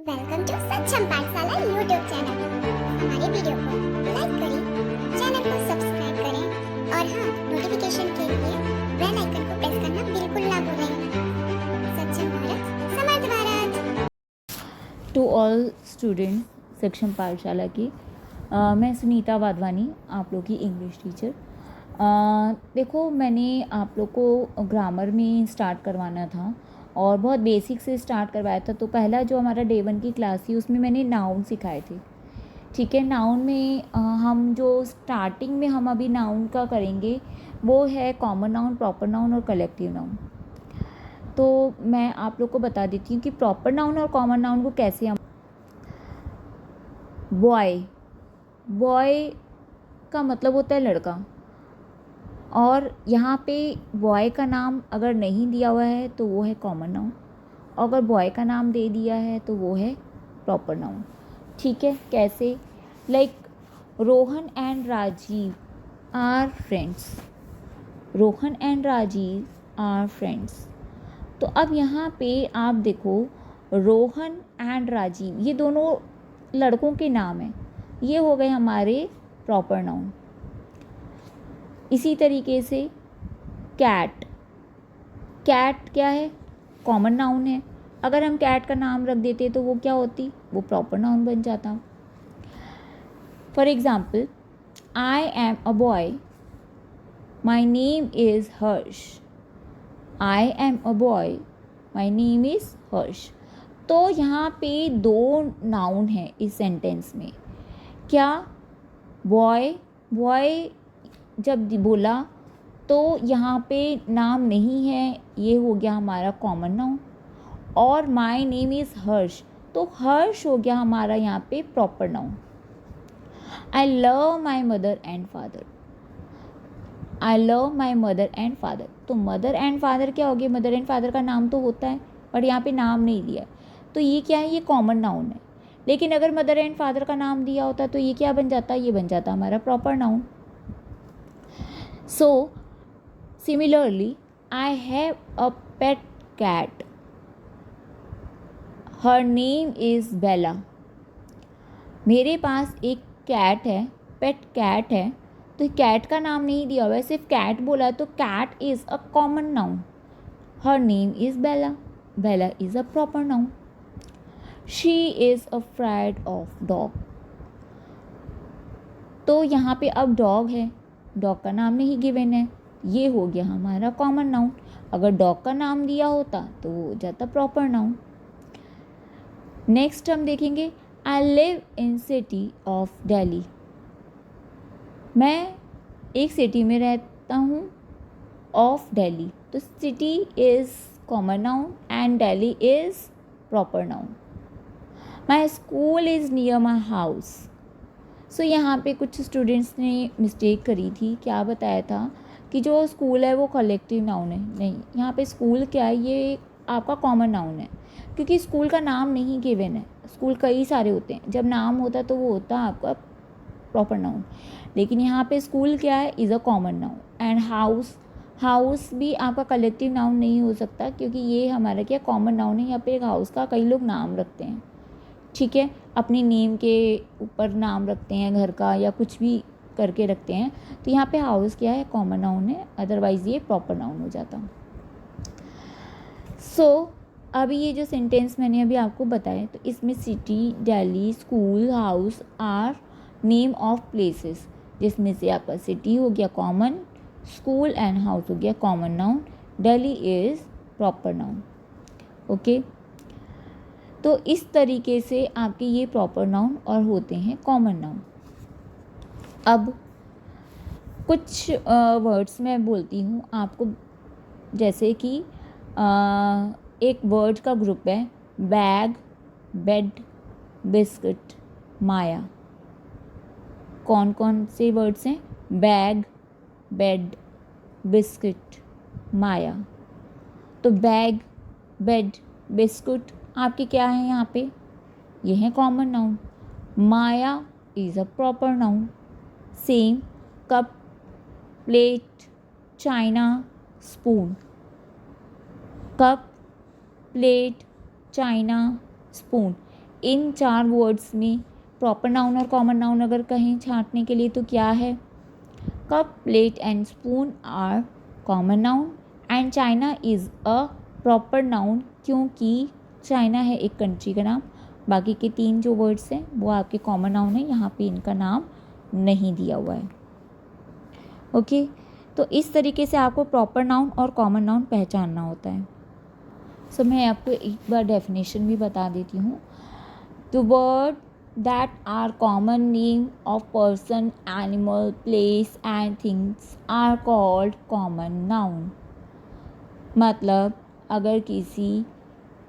Welcome to सक्षम पाठशाला YouTube channel. हमारे वीडियो को लाइक करें, चैनल को सब्सक्राइब करें और हाँ, नोटिफिकेशन के लिए बेल आइकन को प्रेस करना बिल्कुल ना भूलें। सक्षम भारत, समर्थ भारत। टू ऑल स्टूडेंट्स सक्षम पाठशाला की मैं सुनीता वाधवानी, आप लोग की इंग्लिश टीचर। देखो, मैंने आप लोग को ग्रामर में स्टार्ट करवाना था और बहुत बेसिक से स्टार्ट करवाया था। तो पहला जो हमारा डे 1 की क्लास थी उसमें मैंने नाउन सिखाए थे। ठीक है, नाउन में हम जो स्टार्टिंग में हम अभी नाउन का करेंगे वो है कॉमन नाउन, प्रॉपर नाउन और कलेक्टिव नाउन। तो मैं आप लोग को बता देती हूँ कि प्रॉपर नाउन और कॉमन नाउन को कैसे हम बॉय का मतलब होता है लड़का, और यहाँ पे बॉय का नाम अगर नहीं दिया हुआ है तो वो है कॉमन नाउन, और अगर बॉय का नाम दे दिया है तो वो है प्रॉपर नाउन। ठीक है, कैसे? Like Rohan and Rajiv are friends. Rohan and Rajiv are friends. तो अब यहाँ पे आप देखो, रोहन एंड राजीव ये दोनों लड़कों के नाम हैं, ये हो गए हमारे प्रॉपर नाउन। इसी तरीके से कैट क्या है? कॉमन नाउन है। अगर हम कैट का नाम रख देते तो वो क्या होती? वो प्रॉपर नाउन बन जाता। For example, I am a boy, my name is Harsh. I am a boy, my name is Harsh. तो यहाँ पे दो नाउन हैं इस सेंटेंस में। क्या? बॉय जब बोला तो यहाँ पे नाम नहीं है, ये हो गया हमारा कॉमन नाउन। और माय नेम इज़ हर्ष, तो हर्ष हो गया हमारा यहाँ पे proper noun. I love my mother and father. I love my mother and father, तो मदर एंड फादर क्या हो गया? मदर एंड फादर का नाम तो होता है बट यहाँ पे नाम नहीं दिया, तो ये क्या है? ये कॉमन नाउन है। लेकिन अगर मदर एंड फादर का नाम दिया होता तो ये क्या बन जाता? ये बन जाता हमारा proper noun. So, similarly, I have a pet cat. Her name is Bella. मेरे पास एक कैट है, पेट कैट है। तो कैट का नाम नहीं दिया हुआ है, सिर्फ कैट बोला है, तो cat is a common noun. Her name is Bella. Bella is a proper noun. She is afraid of dog. तो यहाँ पे अब डॉग है, डॉग का नाम नहीं गिवन है, ये हो गया हमारा कॉमन नाउन। अगर डॉग का नाम दिया होता तो वो हो जाता प्रॉपर नाउन। नेक्स्ट हम देखेंगे, I live in city of Delhi. मैं एक सिटी में रहता हूँ, ऑफ दिल्ली, तो city is common noun and Delhi is proper noun. My school is near my house. So यहाँ पे कुछ स्टूडेंट्स ने मिस्टेक करी थी। क्या बताया था कि जो स्कूल है वो कलेक्टिव नाउन है। नहीं, यहाँ पे स्कूल क्या है? ये आपका कॉमन नाउन है, क्योंकि स्कूल का नाम नहीं गिवन है। स्कूल कई सारे होते हैं, जब नाम होता है तो वो होता है आपका प्रॉपर नाउन। लेकिन यहाँ पे स्कूल क्या है? Is a common noun. And house भी आपका कलेक्टिव नाउन नहीं हो सकता, क्योंकि ये हमारा क्या कॉमन नाउन है। यहाँ पे एक हाउस का कई लोग नाम रखते हैं। ठीक है, अपनी नेम के ऊपर नाम रखते हैं घर का, या कुछ भी करके रखते हैं। तो यहाँ पे हाउस क्या है? कॉमन नाउन है, अदरवाइज़ ये प्रॉपर नाउन हो जाता। सो अभी ये जो सेंटेंस मैंने अभी आपको बताया, तो इसमें city, Delhi, school, house are name of places, जिसमें से आपका सिटी हो गया कॉमन, स्कूल एंड हाउस हो गया common noun, Delhi is proper noun. Okay, तो इस तरीके से आपके ये प्रॉपर नाउन और होते हैं कॉमन नाउन। अब कुछ वर्ड्स मैं बोलती हूँ आपको, जैसे कि एक वर्ड का ग्रुप है, बैग, बेड, बिस्किट, माया। कौन कौन से वर्ड्स हैं? बैग, बेड, बिस्किट, माया। तो बैग, बेड, बिस्कुट आपके क्या है यहाँ पे? ये है common noun. Maya is a proper noun. Same cup, plate, China, spoon. Cup, plate, China, spoon, in 4 words में प्रॉपर नाउन और कॉमन नाउन अगर कहें छांटने के लिए तो क्या है? Cup, plate and spoon are common noun and China is a proper noun, क्योंकि चाइना है एक कंट्री का नाम। बाकी के 3 जो वर्ड्स हैं वो आपके कॉमन नाउन है, यहाँ पे इनका नाम नहीं दिया हुआ है। ओके, तो इस तरीके से आपको प्रॉपर नाउन और कॉमन नाउन पहचानना होता है। सो मैं आपको एक बार डेफिनेशन भी बता देती हूँ। The word that are common name of person, animal, place and things are called common noun। मतलब अगर किसी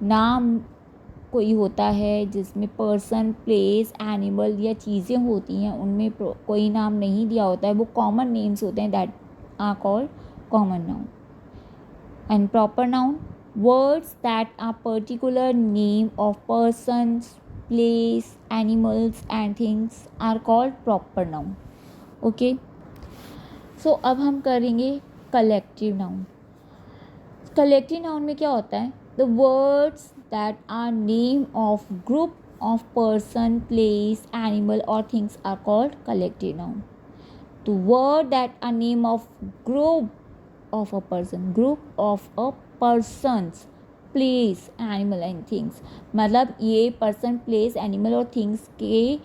नाम कोई होता है जिसमें पर्सन, प्लेस, एनिमल या चीज़ें होती हैं, उनमें कोई नाम नहीं दिया होता है, वो कॉमन नेम्स होते हैं, that are called common noun. And proper noun, words that are particular name of persons, place, animals and things are called proper noun। okay, so अब हम करेंगे collective noun। collective noun में क्या होता है? the words that are name of group of person, place, animal or things are called collective noun। the word that are name of group of a person, group of a persons, place, animal and things, मतलब ये person, place, animal और things के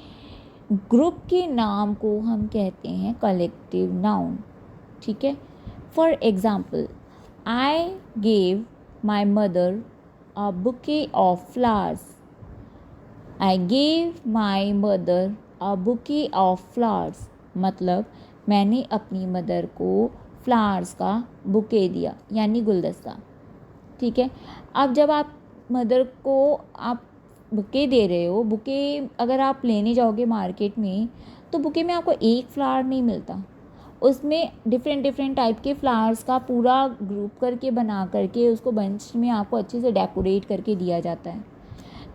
group के नाम को हम कहते हैं कलेक्टिव नाउन। ठीक है, for example, I gave my mother a bouquet of flowers. I gave my mother a bouquet of flowers, मतलब मैंने अपनी मदर को फ्लावर्स का बुके दिया, यानी गुलदस्ता। ठीक है, अब जब आप मदर को आप बुके दे रहे हो, बुके अगर आप लेने जाओगे मार्केट में तो बुके में आपको एक फ्लावर नहीं मिलता, उसमें डिफरेंट टाइप के फ्लावर्स का पूरा ग्रुप करके बना करके उसको बंच में आपको अच्छे से डेकोरेट करके दिया जाता है,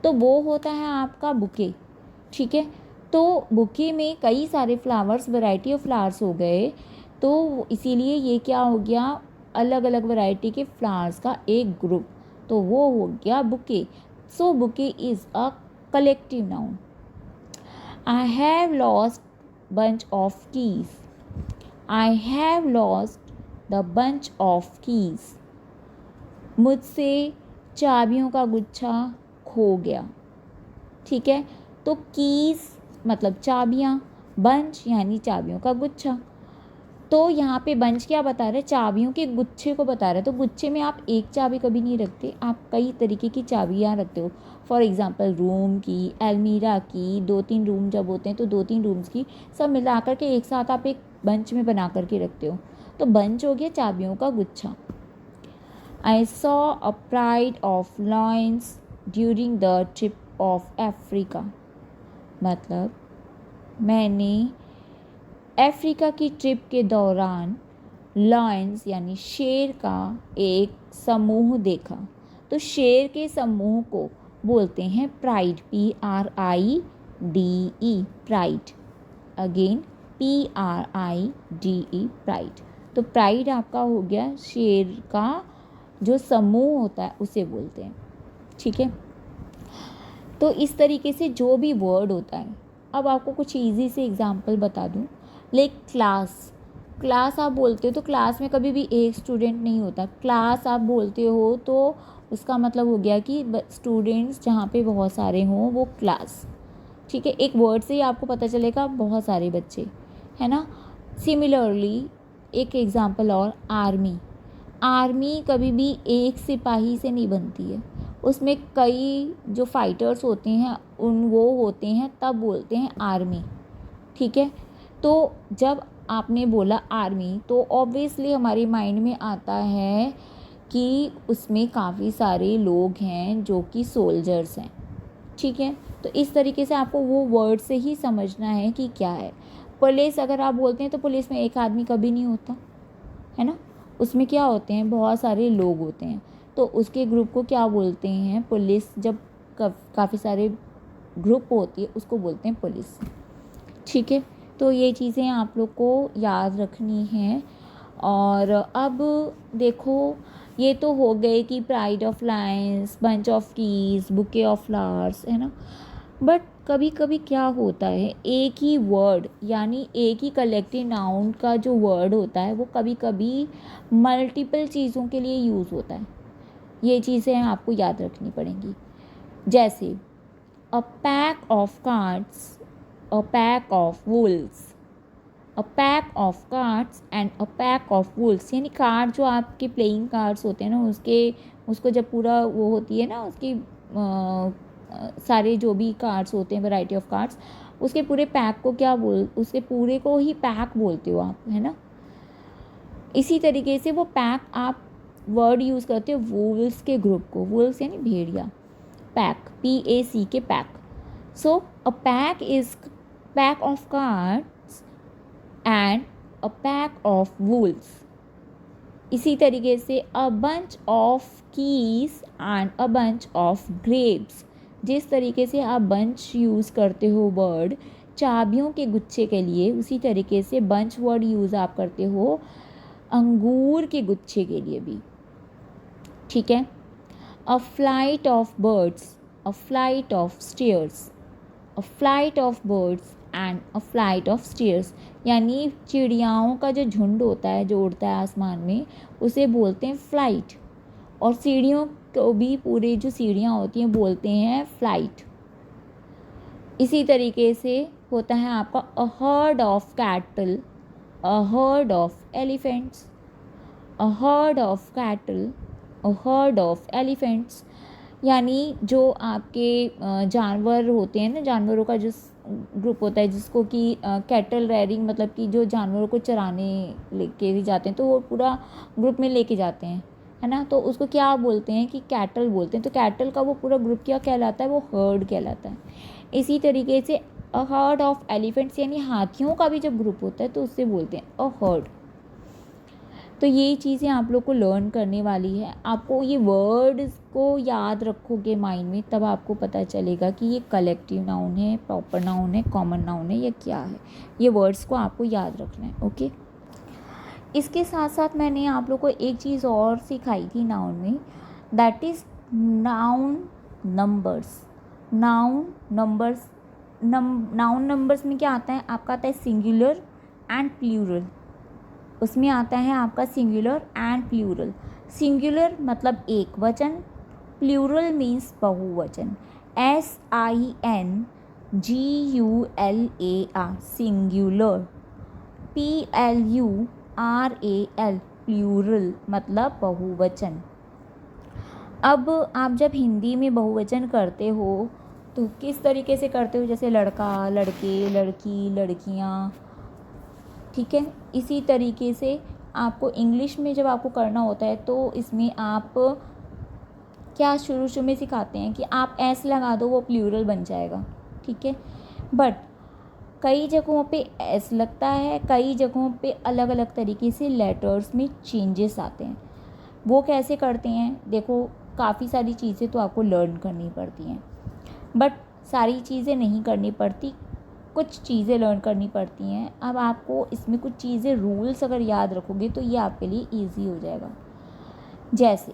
तो वो होता है आपका बुके। ठीक है, तो बुके में कई सारे फ्लावर्स, वैरायटी ऑफ फ्लावर्स हो गए, तो इसीलिए ये क्या हो गया, अलग अलग वैरायटी के फ्लावर्स का एक ग्रुप, तो वो हो गया bouquet. So bouquet is a collective noun. I have lost bunch of keys. I have lost the bunch of keys, मुझसे चाबियों का गुच्छा खो गया। ठीक है, तो कीज मतलब चाबियाँ, बंच यानी चाबियों का गुच्छा, तो यहाँ पे बंच क्या बता रहे हैं, चाबियों के गुच्छे को बता रहे हैं। तो गुच्छे में आप एक चाबी कभी नहीं रखते, आप कई तरीके की चाबियाँ रखते हो। फॉर एग्जांपल रूम की, अलमीरा की, 2-3 रूम जब होते हैं तो 2-3 रूम्स की सब मिला कर के एक साथ आप एक बंच में बना करके रखते हो, तो बंच हो गया चाबियों का गुच्छा। I saw a pride of lions during the trip of Africa, मतलब मैंने अफ्रीका की ट्रिप के दौरान लायंस यानी शेर का एक समूह देखा, तो शेर के समूह को बोलते हैं pride, PRIDE, pride. Again PRIDE, pride. तो प्राइड आपका हो गया शेर का जो समूह होता है उसे बोलते हैं। ठीक है, तो इस तरीके से जो भी वर्ड होता है, अब आपको कुछ इजी से एग्जांपल बता दूं। लाइक क्लास आप बोलते हो तो क्लास में कभी भी एक स्टूडेंट नहीं होता, क्लास आप बोलते हो तो उसका मतलब हो गया कि स्टूडेंट्स जहाँ पे बहुत सारे हों वो क्लास। ठीक है, एक वर्ड से ही आपको पता चलेगा बहुत सारे बच्चे, है ना। सिमिलरली एक एग्जांपल और, आर्मी कभी भी एक सिपाही से नहीं बनती है, उसमें कई जो फाइटर्स होते हैं वो होते हैं, तब बोलते हैं आर्मी। ठीक है, तो जब आपने बोला आर्मी तो ऑब्वियसली हमारे माइंड में आता है कि उसमें काफ़ी सारे लोग हैं जो कि सोल्जर्स हैं। ठीक है, तो इस तरीके से आपको वो वर्ड से ही समझना है कि क्या है। पुलिस अगर आप बोलते हैं तो पुलिस में एक आदमी कभी नहीं होता, है ना, उसमें क्या होते हैं, बहुत सारे लोग होते हैं, तो उसके ग्रुप को क्या बोलते हैं, पुलिस। जब काफ़ी सारे ग्रुप होती है उसको बोलते हैं पुलिस। ठीक है, तो ये चीज़ें आप लोग को याद रखनी है। और अब देखो, ये तो हो गए कि pride of Lions, bunch of keys, bouquet of flowers, है ना। बट कभी कभी क्या होता है, एक ही वर्ड यानी एक ही कलेक्टिव नाउन का जो वर्ड होता है वो कभी कभी मल्टीपल चीज़ों के लिए यूज़ होता है। ये चीज़ें आपको याद रखनी पड़ेंगी। जैसे a pack of cards, a pack of Wolves, a pack of cards and a pack of Wolves. यानी कार्ड जो आपके प्लेइंग कार्ड्स होते हैं ना, उसको जब पूरा वो होती है ना उसकी सारे जो भी कार्ड्स होते हैं, वैरायटी ऑफ कार्ड्स, उसके पूरे पैक को उसके पूरे को ही पैक बोलते हो आप, है ना। इसी तरीके से वो पैक आप वर्ड यूज़ करते हो वुल्स के ग्रुप को, वुल्स यानी भेड़िया, पैक, PAC के pack. So a pack is pack of cards and a pack of Wolves. इसी तरीके से a bunch of keys and a bunch of grapes. जिस तरीके से आप बंच यूज़ करते हो वर्ड चाबियों के गुच्छे के लिए, उसी तरीके से बंच वर्ड यूज़ आप करते हो अंगूर के गुच्छे के लिए भी, ठीक है। A flight of birds, a flight of stairs, a flight of birds and a flight of stairs. यानी चिड़ियाओं का जो झुंड होता है जो उड़ता है आसमान में, उसे बोलते हैं फ्लाइट। और सीढ़ियों को भी, पूरे जो सीढ़ियाँ होती हैं, बोलते हैं फ्लाइट। इसी तरीके से होता है आपका a herd of cattle, a herd of elephants, a herd of cattle, a herd of elephants. यानी जो आपके जानवर होते हैं ना, जानवरों का जो ग्रुप होता है जिसको कि कैटल रेयरिंग, मतलब कि जो जानवरों को चराने लेके भी जाते हैं, तो वो पूरा ग्रुप में लेके जाते हैं, है ना। तो उसको क्या बोलते हैं कि कैटल बोलते हैं। तो कैटल का वो पूरा ग्रुप क्या कहलाता है, वो हर्ड कहलाता है। इसी तरीके से अ हर्ड ऑफ एलिफेंट्स यानी हाथियों का भी जब ग्रुप होता है तो उससे बोलते हैं अ हर्ड। तो ये चीज़ें आप लोग को लर्न करने वाली है। आपको ये वर्ड्स को याद रखोगे माइंड में, तब आपको पता चलेगा कि ये कलेक्टिव नाउन है, प्रॉपर नाउन है, कॉमन नाउन है, या क्या है। ये वर्ड्स को आपको याद रखना है, ओके। इसके साथ साथ मैंने आप लोग को एक चीज़ और सिखाई थी नाउन में, that is noun numbers. Noun numbers, noun numbers में क्या आता है आपका, आता है सिंगुलर एंड प्लूरल। उसमें आता है आपका सिंगुलर एंड प्लूरल। सिंगुलर मतलब एक वचन, प्लूरल मीन्स बहुवचन। SINGULAR सिंगुलर, PLURAL प्लूरल मतलब बहुवचन। अब आप जब हिंदी में बहुवचन करते हो तो किस तरीके से करते हो, जैसे लड़का, लड़के, लड़की, लड़कियाँ, ठीक है। इसी तरीके से आपको इंग्लिश में जब आपको करना होता है तो इसमें आप क्या शुरू में सिखाते हैं कि आप एस लगा दो, वो प्लूरल बन जाएगा, ठीक है। बट कई जगहों पे एस लगता है, कई जगहों पे अलग अलग तरीके से लेटर्स में चेंजेस आते हैं। वो कैसे करते हैं, देखो काफ़ी सारी चीज़ें तो आपको लर्न करनी पड़ती हैं, बट सारी चीज़ें नहीं करनी पड़ती, कुछ चीज़ें लर्न करनी पड़ती हैं। अब आपको इसमें कुछ चीज़ें, रूल्स अगर याद रखोगे तो ये आपके लिए ईजी हो जाएगा। जैसे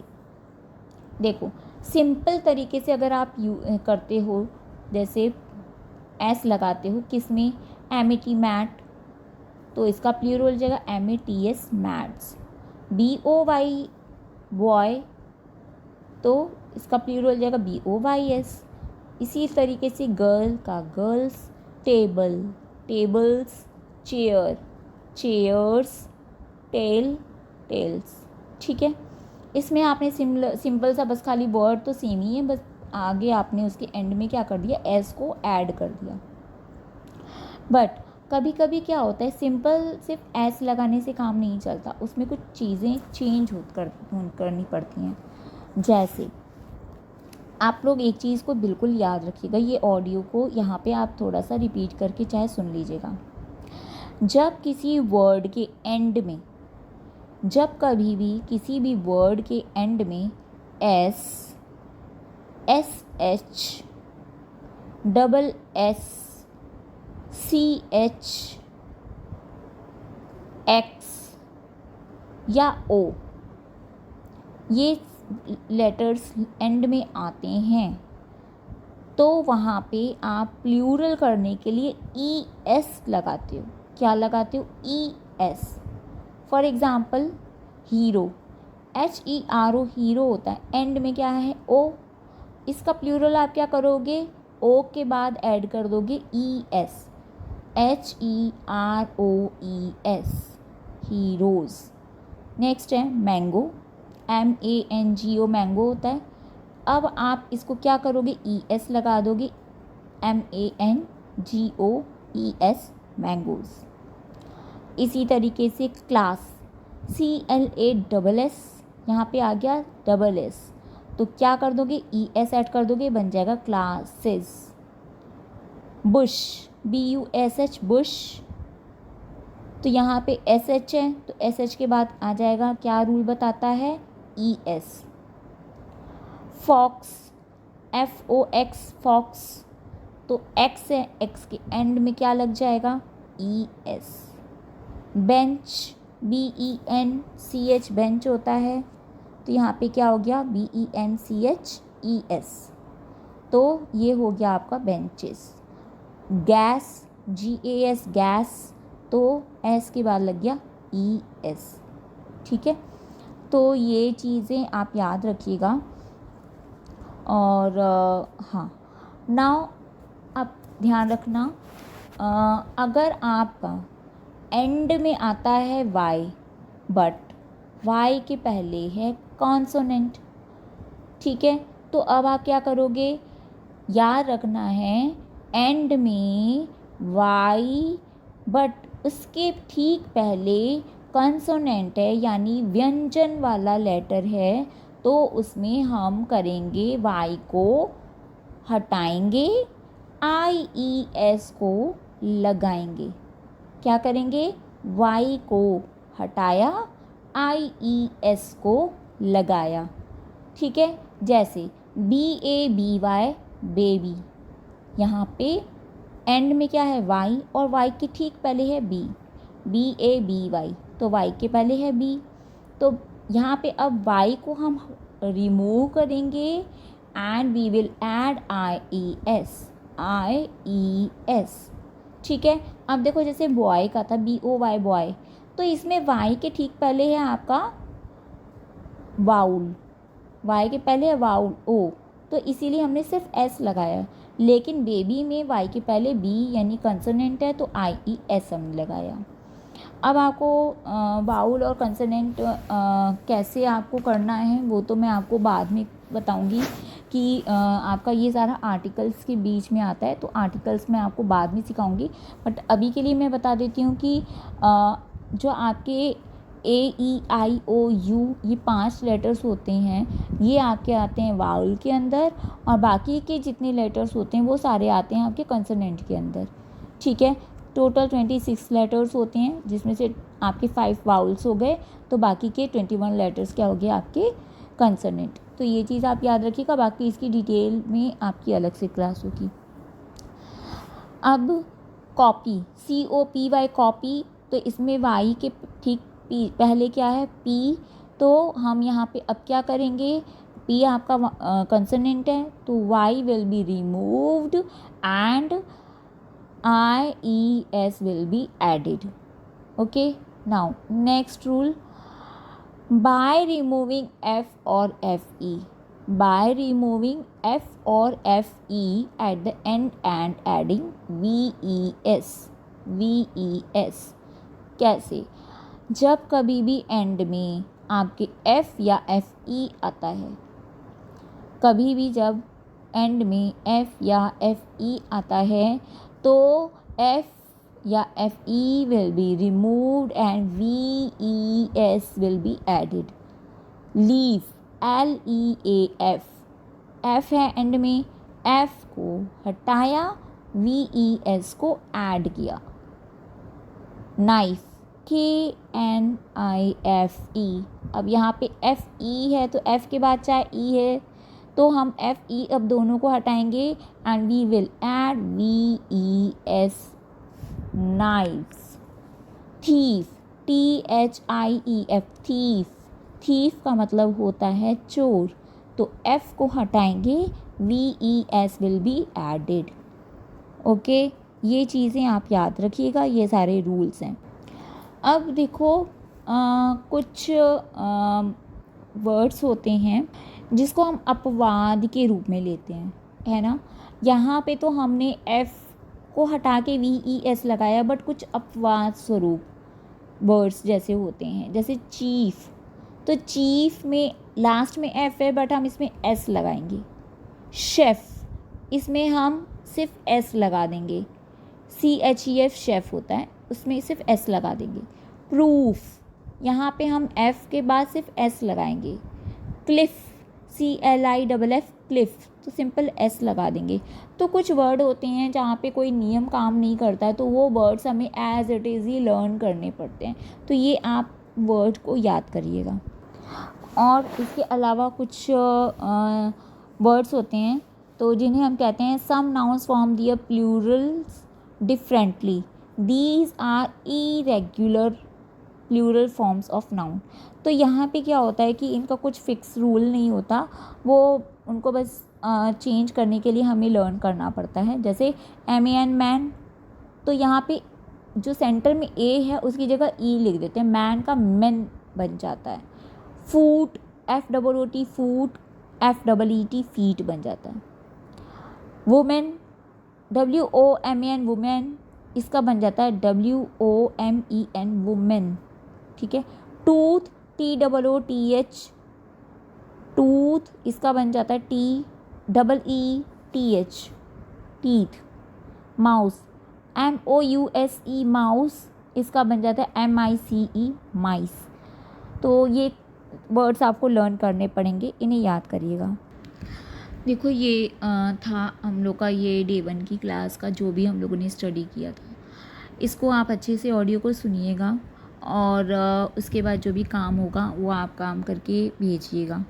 देखो, सिंपल तरीके से अगर आप करते हो, जैसे एस लगाते हो किस में, MET मैट, तो इसका प्लूरल हो जाएगा MATS मैट्स। BOY बॉय, तो इसका प्लूरल हो जाएगा BOYS। इसी तरीके से गर्ल का girls, table, tables, chair, chairs, tail, tails, ठीक है। इसमें आपने सिंपल सा बस खाली वर्ड तो सेम ही है, बस आगे आपने उसके एंड में क्या कर दिया, एस को ऐड कर दिया। बट कभी कभी क्या होता है, सिंपल सिर्फ एस लगाने से काम नहीं चलता, उसमें कुछ चीज़ें चेंज करनी पड़ती हैं। जैसे आप लोग एक चीज़ को बिल्कुल याद रखिएगा, ये ऑडियो को यहाँ पे आप थोड़ा सा रिपीट करके चाहे सुन लीजिएगा। जब किसी वर्ड के एंड में, जब कभी भी किसी भी वर्ड के एंड में S, SH, SS, CH, X या O, ये लेटर्स एंड में आते हैं, तो वहाँ पे आप प्लूरल करने के लिए ई एस लगाते हो। क्या लगाते हो? E S. For example hero, HERO hero होता है, एंड में क्या है? ओ। इसका प्लूरल आप क्या करोगे? ओ के बाद ऐड कर दोगे E S, HEROES, heroes. Next है मैंगो, MANGO, मैंगो होता है। अब आप इसको क्या करोगे? ES लगा दोगे, MANGOES, मैंगोज़। इसी तरीके से क्लास, CLASS, यहाँ पे आ गया डबल एस, तो क्या कर दोगे? ES ऐड कर दोगे, बन जाएगा क्लासेस। बुश, BUSH, बुश, तो यहाँ पे SH है, तो SH के बाद आ जाएगा, क्या रूल बताता है? ES। फॉक्स, FOX, फॉक्स, तो X है, X के एंड में क्या लग जाएगा? ES। बेंच, BENCH, बेंच होता है, तो यहाँ पे क्या हो गया? BENCHES, तो ये हो गया आपका बेंचेस। गैस, GAS, गैस, तो S के बाद लग गया ES। ठीक है, तो ये चीज़ें आप याद रखिएगा। और हाँ, नाउ आप ध्यान रखना, अगर आपका एंड में आता है Y, बट Y के पहले है कॉन्सोनेंट, ठीक है, तो अब आप क्या करोगे? याद रखना है, एंड में Y बट उसके ठीक पहले कॉन्सोनेंट है, यानी व्यंजन वाला लेटर है, तो उसमें हम करेंगे Y को हटाएंगे, IES को लगाएंगे। क्या करेंगे? Y को हटाया, IES को लगाया। ठीक है, जैसे BABY, बेबी, यहाँ पे एंड में क्या है? Y, और Y के ठीक पहले है B, BABY, तो Y के पहले है B, तो यहाँ पे अब Y को हम रिमूव करेंगे and we will add IES। ठीक है, अब देखो जैसे बॉय का था, BOY, बॉय, तो इसमें Y के ठीक पहले है आपका वाउल, Y के पहले है वाउल O, तो इसीलिए हमने सिर्फ S लगाया। लेकिन बेबी में Y के पहले B यानी कंसोनेंट है, तो IES हमने लगाया। अब आपको वाउल और कंसोनेंट कैसे आपको करना है वो तो मैं आपको बाद में बताऊंगी कि आपका ये सारा आर्टिकल्स के बीच में आता है, तो आर्टिकल्स मैं आपको बाद में सिखाऊंगी। बट अभी के लिए मैं बता देती हूँ कि जो आपके AEIOU ये 5 लेटर्स होते हैं, ये आपके आते हैं वाउल के अंदर, और बाकी के जितने लेटर्स होते हैं वो सारे आते हैं आपके कंसोनेंट के अंदर। ठीक है, टोटल 26 लेटर्स होते हैं, जिसमें से आपके 5 वाउल्स हो गए, तो बाकी के 21 लेटर्स क्या हो गए? आपके कंसोनेंट। तो ये चीज़ आप याद रखिएगा, बाकी इसकी डिटेल में आपकी अलग से क्लास होगी। अब कॉपी, COPY, कॉपी, तो इसमें Y के ठीक पहले क्या है? P, तो हम यहाँ पे अब क्या करेंगे? P आपका कंसोनेंट है, तो Y will be removed and IES will be added. Okay, now next rule, by removing F or FE, by removing F or FE at the end and adding VES। कैसे? जब कभी भी and में आपके F या FE आता है, कभी भी जब एंड में F या FE आता है, तो F या FE will be removed and VES will be added. Leaf, LEAF, F है एंड में, F को हटाया, VES को ऐड किया। नाइफ, KNIFE, अब यहाँ पे FE है, तो F के बाद चाहे E है, तो हम FE अब दोनों को हटाएंगे and we will add VES, knifes. Thief, THIEF, thief, thief का मतलब होता है चोर, तो F को हटाएंगे VES will be added. Okay, ये चीज़ें आप याद रखिएगा, ये सारे रूल्स हैं। अब देखो कुछ वर्ड्स होते हैं जिसको हम अपवाद के रूप में लेते हैं, है ना। यहाँ पे तो हमने F को हटा के VES लगाया, बट कुछ अपवाद स्वरूप वर्ड्स जैसे होते हैं, जैसे चीफ, तो चीफ में लास्ट में F है बट हम इसमें S लगाएंगे। शेफ़, इसमें हम सिर्फ S लगा देंगे। CHEF शेफ़ होता है, उसमें सिर्फ S लगा देंगे। प्रूफ, यहाँ पे हम F के बाद सिर्फ S लगाएंगे। क्लिफ, CLIFF क्लिफ, तो सिंपल S लगा देंगे। तो कुछ वर्ड होते हैं जहाँ पे कोई नियम काम नहीं करता है, तो वो वर्ड्स हमें एज इट इज़ ही लर्न करने पड़ते हैं। तो ये आप वर्ड को याद करिएगा। और इसके अलावा कुछ वर्ड्स होते हैं तो जिन्हें हम कहते हैं some nouns form their plurals differently, these are irregular plural forms of noun. तो यहाँ पे क्या होता है कि इनका कुछ फिक्स रूल नहीं होता, वो उनको बस चेंज करने के लिए हमें लर्न करना पड़ता है। जैसे MAN मैन, तो यहाँ पे जो सेंटर में A है उसकी जगह E लिख देते हैं, मैन का मेन बन जाता है। फूट, FOOT फूट, FEET फीट बन जाता है। वुमेन, WOMAN वुमेन, इसका बन जाता है WOMEN वुमेन, ठीक है। टूथ, TOOTH टूथ, इसका बन जाता है TEETH teeth. Mouse, MOUSE mouse, इसका बन जाता है MICE माइस। तो ये वर्ड्स आपको लर्न करने पड़ेंगे, इन्हें याद करिएगा। देखो ये था हम लोग का ये डे 1 की क्लास का जो भी हम लोगों ने स्टडी किया था। इसको आप अच्छे से ऑडियो को सुनिएगा और उसके बाद जो भी काम होगा वो आप काम करके भेजिएगा।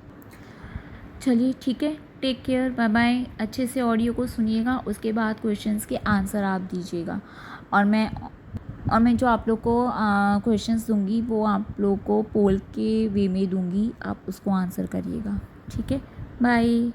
चलिए ठीक है, टेक केयर, बाय बाय। अच्छे से ऑडियो को सुनिएगा, उसके बाद क्वेश्चंस के आंसर आप दीजिएगा। और मैं जो आप लोग को क्वेश्चंस दूंगी वो आप लोग को पोल के वे में दूंगी, आप उसको आंसर करिएगा। ठीक है, बाय।